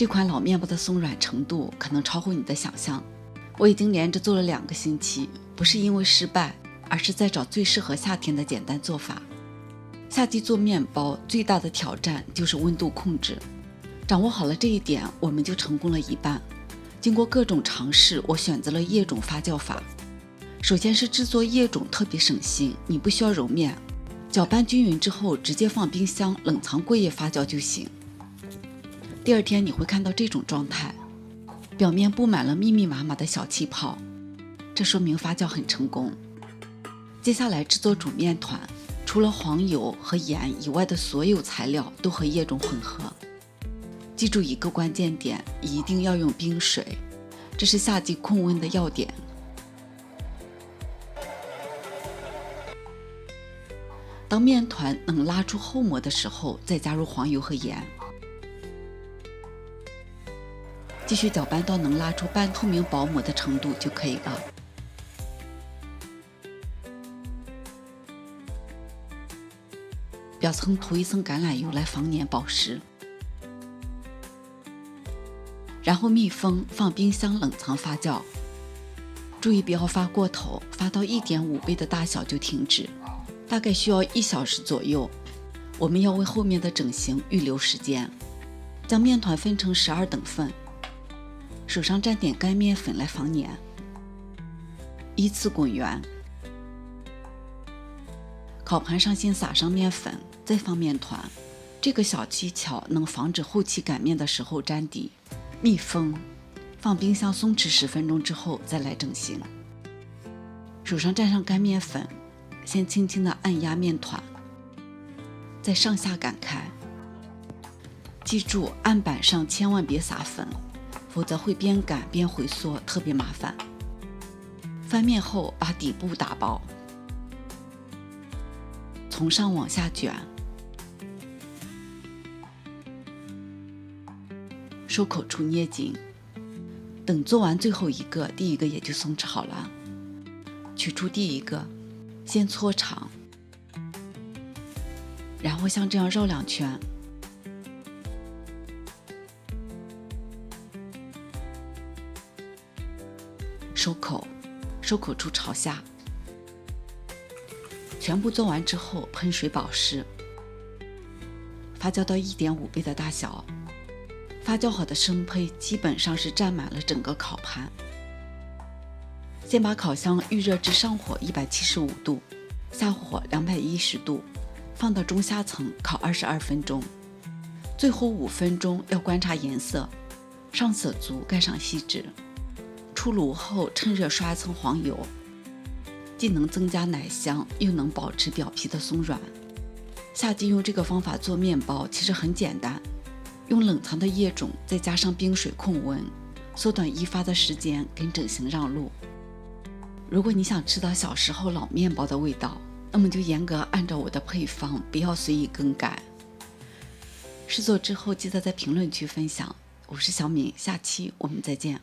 这款老面包的松软程度可能超乎你的想象。我已经连着做了2个星期，不是因为失败，而是在找最适合夏天的简单做法。夏季做面包最大的挑战就是温度控制，掌握好了这一点，我们就成功了一半。经过各种尝试，我选择了液种发酵法。首先是制作液种特别省心，你不需要揉面，搅拌均匀之后直接放冰箱冷藏过夜发酵就行。第2天你会看到这种状态，表面布满了密密麻麻的小气泡，这说明发酵很成功。接下来制作煮面团，除了黄油和盐以外的所有材料都和液种混合。记住一个关键点，一定要用冰水，这是夏季控温的要点。当面团能拉出厚膜的时候，再加入黄油和盐，继续搅拌到能拉出半透明薄膜的程度就可以了。表层涂一层橄榄油来防粘保湿，然后密封放冰箱冷藏发酵。注意不要发过头，发到1.5倍的大小就停止，大概需要1小时左右。我们要为后面的整形预留时间。将面团分成12等份，手上沾点干面粉来防粘，依次滚圆。烤盘上先撒上面粉，再放面团，这个小技巧能防止后期擀面的时候粘底。密封，放冰箱松弛10分钟之后再来整形。手上蘸上干面粉，先轻轻地按压面团，再上下擀开。记住，案板上千万别撒粉，否则会边擀边回缩，特别麻烦。翻面后把底部打薄，从上往下卷，收口处捏紧。等做完最后一个，第一个也就松弛好了。取出第一个，先搓长，然后像这样绕2圈，收口，收口处朝下。全部做完之后喷水保湿，发酵到1.5倍的大小。发酵好的生胚基本上是占满了整个烤盘。先把烤箱预热至上火175度，下火210度，放到中下层烤22分钟。最后5分钟要观察颜色，上色足，盖上锡纸。出炉后趁热刷一层黄油，既能增加奶香，又能保持表皮的松软。夏季用这个方法做面包其实很简单，用冷藏的液种再加上冰水控温，缩短易发的时间，跟整形让路。如果你想吃到小时候老面包的味道，那么就严格按照我的配方，不要随意更改。试做之后记得在评论区分享。我是小敏，下期我们再见。